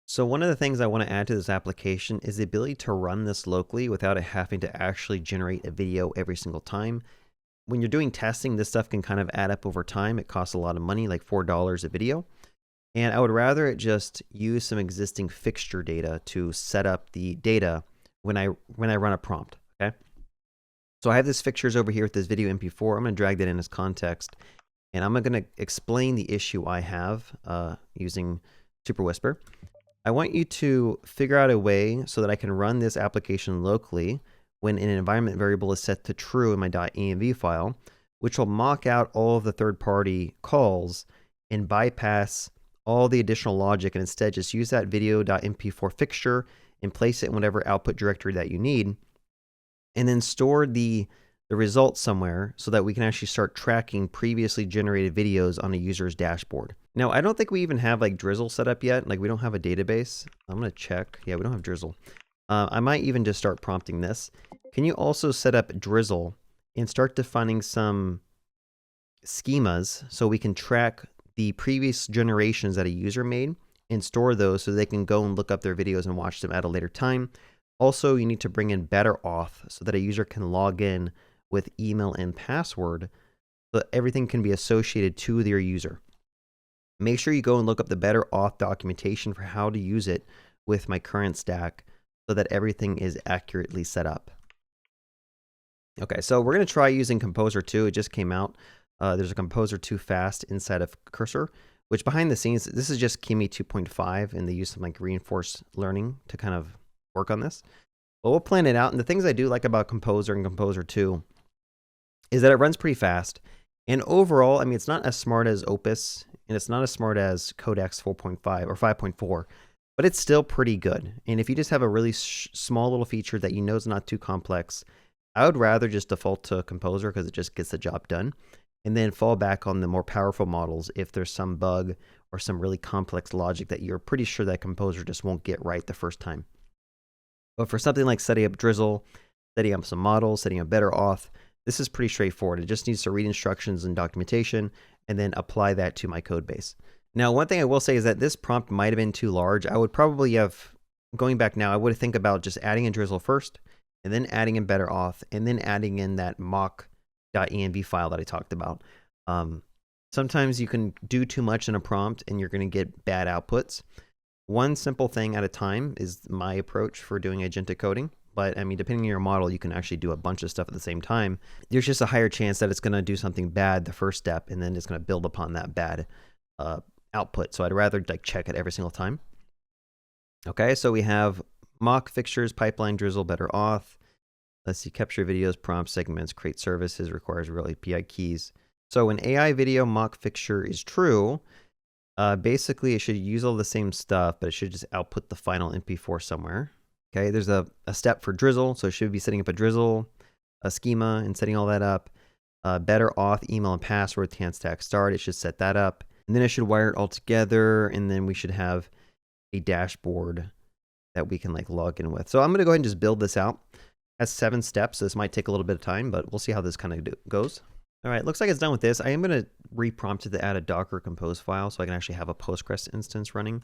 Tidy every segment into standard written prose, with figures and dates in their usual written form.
So one of the things I want to add to this application is the ability to run this locally without it having to actually generate a video every single time. When you're doing testing, this stuff can kind of add up over time. It costs a lot of money, like $4 a video. And I would rather it just use some existing fixture data to set up the data when I run a prompt, okay? So I have this fixtures over here with this video MP4. I'm going to drag that in as context, and I'm going to explain the issue I have using Super Whisper. I want you to figure out a way so that I can run this application locally when an environment variable is set to true in my .env file, which will mock out all of the third-party calls and bypass all the additional logic, and instead just use that video.mp4 fixture and place it in whatever output directory that you need, and then store the results somewhere so that we can actually start tracking previously generated videos on a user's dashboard. Now, I don't think we even have like Drizzle set up yet. Like, we don't have a database. I'm going to check. Yeah, we don't have Drizzle. I might even just start prompting this. Can you also set up Drizzle and start defining some schemas so we can track the previous generations that a user made and store those so they can go and look up their videos and watch them at a later time? Also, you need to bring in better auth so that a user can log in with email and password so that everything can be associated to their user. Make sure you go and look up the better auth documentation for how to use it with my current stack so that everything is accurately set up. Okay, so we're going to try using Composer 2. It just came out. There's a Composer 2 Fast inside of Cursor, which behind the scenes, this is just Kimi 2.5, and they use some like reinforced learning to kind of work on this. But we'll plan it out. And the things I do like about Composer and Composer 2 is that it runs pretty fast. And overall, I mean, it's not as smart as Opus, and it's not as smart as Codex 4.5 or 5.4, but it's still pretty good. And if you just have a really small little feature that you know is not too complex, I would rather just default to Composer because it just gets the job done, and then fall back on the more powerful models if there's some bug or some really complex logic that you're pretty sure that Composer just won't get right the first time. But for something like setting up Drizzle, setting up some models, setting up better auth, this is pretty straightforward. It just needs to read instructions and documentation and then apply that to my code base. Now, one thing I will say is that this prompt might have been too large. I would probably have, going back now, I would think about just adding in Drizzle first, and then adding in better auth, and then adding in that mock.env file that I talked about. Sometimes you can do too much in a prompt and you're going to get bad outputs. One simple thing at a time is my approach for doing agentic coding. But I mean, depending on your model, you can actually do a bunch of stuff at the same time. There's just a higher chance that it's going to do something bad the first step, and then it's going to build upon that bad output. So I'd rather like check it every single time. Okay, so we have mock fixtures, pipeline, Drizzle, better auth. Let's see, capture videos, prompts, segments, create services, requires real API keys. So when AI video mock fixture is true, basically it should use all the same stuff, but it should just output the final MP4 somewhere. Okay, there's a step for Drizzle, so it should be setting up a Drizzle, a schema, and setting all that up. Better auth, email, and password, tan stack start. It should set that up. And then it should wire it all together, and then we should have a dashboard that we can like log in with. So I'm going to go ahead and just build this out. It has 7 steps, so this might take a little bit of time, but we'll see how this kind of goes. All right, looks like it's done with this. I am going to reprompt it to add a Docker Compose file so I can actually have a Postgres instance running.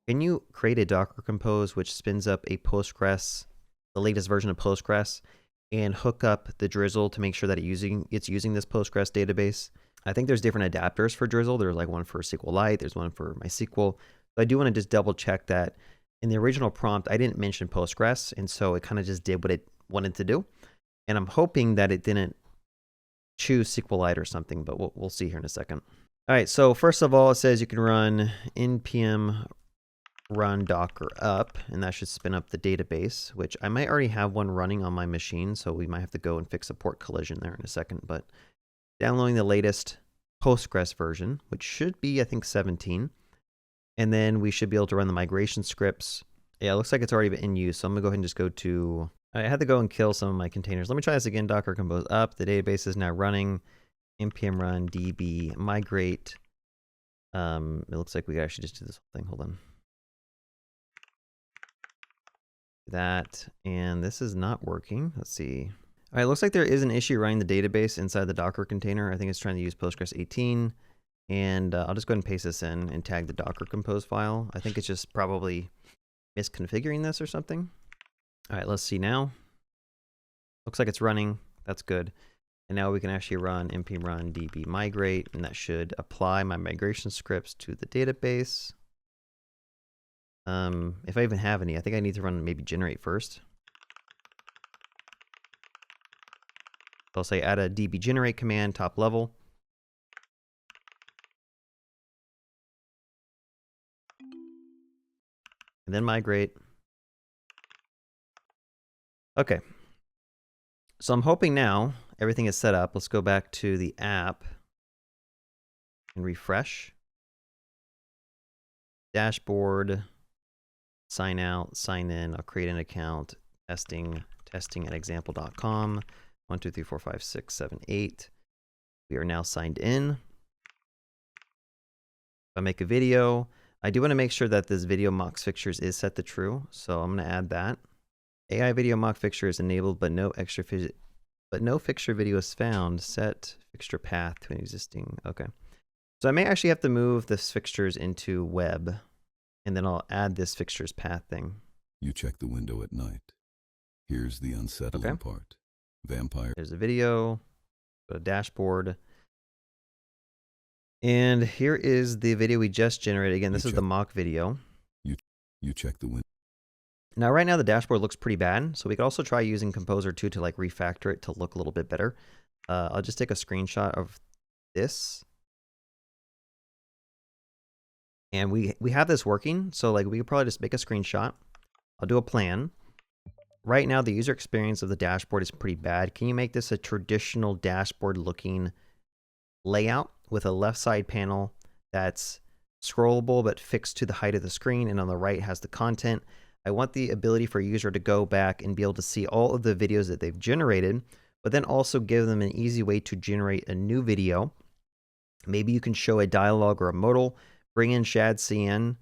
Can you create a Docker Compose which spins up a Postgres, the latest version of Postgres, and hook up the Drizzle to make sure that it's using this Postgres database? I think there's different adapters for Drizzle. There's like one for SQLite, there's one for MySQL. So I do want to just double check that in the original prompt, I didn't mention Postgres, and so it kind of just did what it wanted to do. And I'm hoping that it didn't choose SQLite or something, but we'll see here in a second. All right, so first of all, it says you can run npm run docker up, and that should spin up the database, which I might already have one running on my machine, so we might have to go and fix a port collision there in a second. But downloading the latest Postgres version, which should be, I think, 17. And then we should be able to run the migration scripts. Yeah, it looks like it's already in use, so I'm going to go ahead and just go to... I had to go and kill some of my containers. Let me try this again. Docker Compose up. The database is now running. npm run db migrate. It looks like we actually just do this whole thing. Hold on. That, and this is not working. Let's see. All right, it looks like there is an issue running the database inside the Docker container. I think it's trying to use Postgres 18. And I'll just go ahead and paste this in and tag the Docker Compose file. I think it's just probably misconfiguring this or something. All right, let's see now. Looks like it's running. That's good. And now we can actually run npm run db migrate, and that should apply my migration scripts to the database. If I even have any, I think I need to run maybe generate first. I'll say add a db generate command top level. And then migrate. Okay. So I'm hoping now everything is set up. Let's go back to the app and refresh. Dashboard, sign out, sign in. I'll create an account. Testing at example.com. 1, 2, 3, 4, 5, 6, 7, 8. We are now signed in. If I make a video, I do want to make sure that this video mock fixtures is set to true. So I'm going to add that. AI video mock fixture is enabled, but no fixture video is found. Set fixture path to an existing. Okay. So I may actually have to move this fixtures into web, and then I'll add this fixtures path thing. You check the window at night. Here's the unsettling part. Vampire. There's a video, go to dashboard. And here is the video we just generated. Again, this is the mock video. You check the window. Now, right now, the dashboard looks pretty bad. So we could also try using Composer 2 to like refactor it to look a little bit better. I'll just take a screenshot of this. And we have this working. So like we could probably just make a screenshot. I'll do a plan. Right now, the user experience of the dashboard is pretty bad. Can you make this a traditional dashboard looking layout with a left side panel that's scrollable but fixed to the height of the screen, and on the right has the content? I want the ability for a user to go back and be able to see all of the videos that they've generated, but then also give them an easy way to generate a new video. Maybe you can show a dialogue or a modal, bring in ShadCN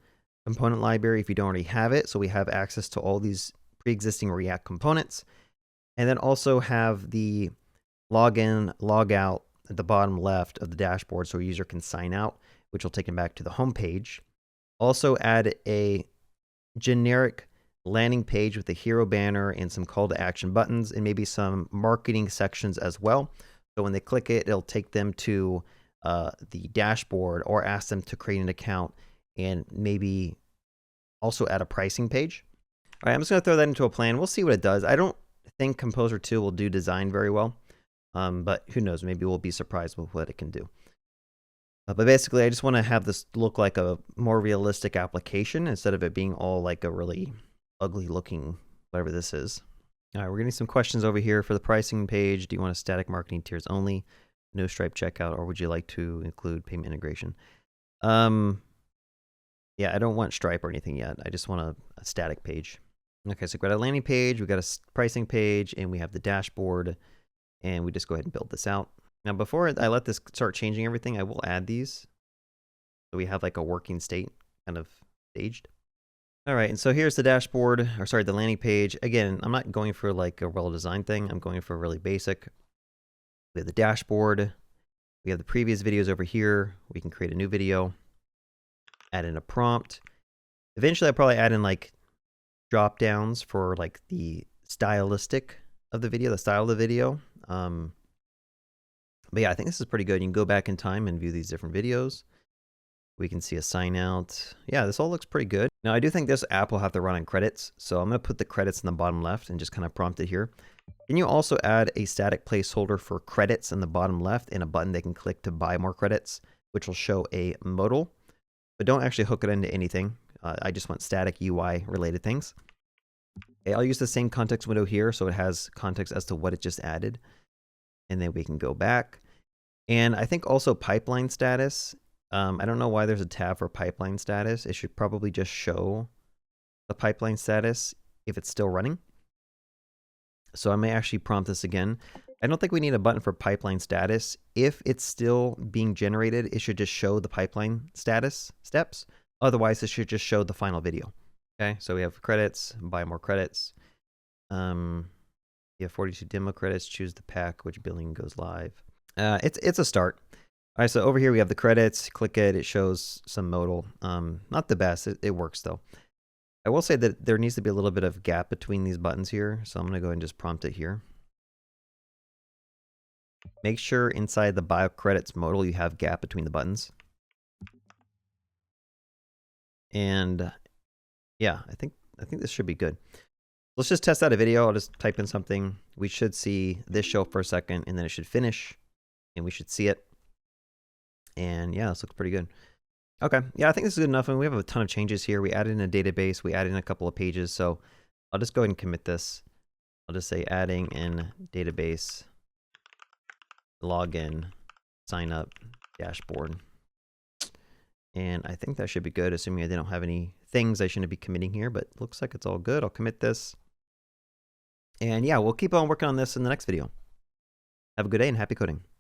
component library if you don't already have it, so we have access to all these pre-existing React components, and then also have the login, log out at the bottom left of the dashboard so a user can sign out, which will take them back to the home page. Also add a generic landing page with a hero banner and some call to action buttons, and maybe some marketing sections as well. So when they click it, it'll take them to the dashboard, or ask them to create an account, and maybe also add a pricing page. All right, I'm just going to throw that into a plan. We'll see what it does. I don't think Composer 2 will do design very well, but who knows? Maybe we'll be surprised with what it can do. But basically, I just want to have this look like a more realistic application instead of it being all like a really ugly looking whatever this is. All right, we're getting some questions over here for the pricing page. Do you want a static marketing tiers only, no Stripe checkout, or would you like to include payment integration? Yeah, I don't want Stripe or anything yet. I just want a static page. Okay, so we've got a landing page, we've got a pricing page, and we have the dashboard, and we just go ahead and build this out. Now, before I let this start changing everything, I will add these. So we have like a working state kind of staged. All right, and so here's the dashboard, or sorry, the landing page. Again, I'm not going for like a well-designed thing. I'm going for really basic. We have the dashboard. We have the previous videos over here. We can create a new video, add in a prompt. Eventually, I'll probably add in like drop downs for like the stylistic of the video, the style of the video. But yeah, I think this is pretty good. You can go back in time and view these different videos. We can see a sign out. Yeah, this all looks pretty good. Now, I do think this app will have to run on credits. So I'm going to put the credits in the bottom left and just kind of prompt it here. Can you also add a static placeholder for credits in the bottom left and a button they can click to buy more credits, which will show a modal, but don't actually hook it into anything. I just want static UI related things. Okay, I'll use the same context window here so it has context as to what it just added. And then we can go back. And I think also pipeline status. I don't know why there's a tab for pipeline status. It should probably just show the pipeline status if it's still running. So I may actually prompt this again. I don't think we need a button for pipeline status. If it's still being generated, it should just show the pipeline status steps. Otherwise, it should just show the final video. Okay, so we have credits, buy more credits. You have 42 demo credits, choose the pack, which billing goes live. It's a start. All right, so over here we have the credits. Click it, it shows some modal. Not the best, it works though. I will say that there needs to be a little bit of gap between these buttons here. So I'm going to go ahead and just prompt it here. Make sure inside the bio credits modal you have gap between the buttons. And yeah, I think this should be good. Let's just test out a video. I'll just type in something. We should see this show up for a second, and then it should finish, and we should see it. And yeah, this looks pretty good. Okay, yeah, I think this is good enough. And we have a ton of changes here. We added in a database. We added in a couple of pages. So I'll just go ahead and commit this. I'll just say adding in database, login, sign up, dashboard. And I think that should be good, assuming I don't have any things I shouldn't be committing here, but it looks like it's all good. I'll commit this. And yeah, we'll keep on working on this in the next video. Have a good day and happy coding.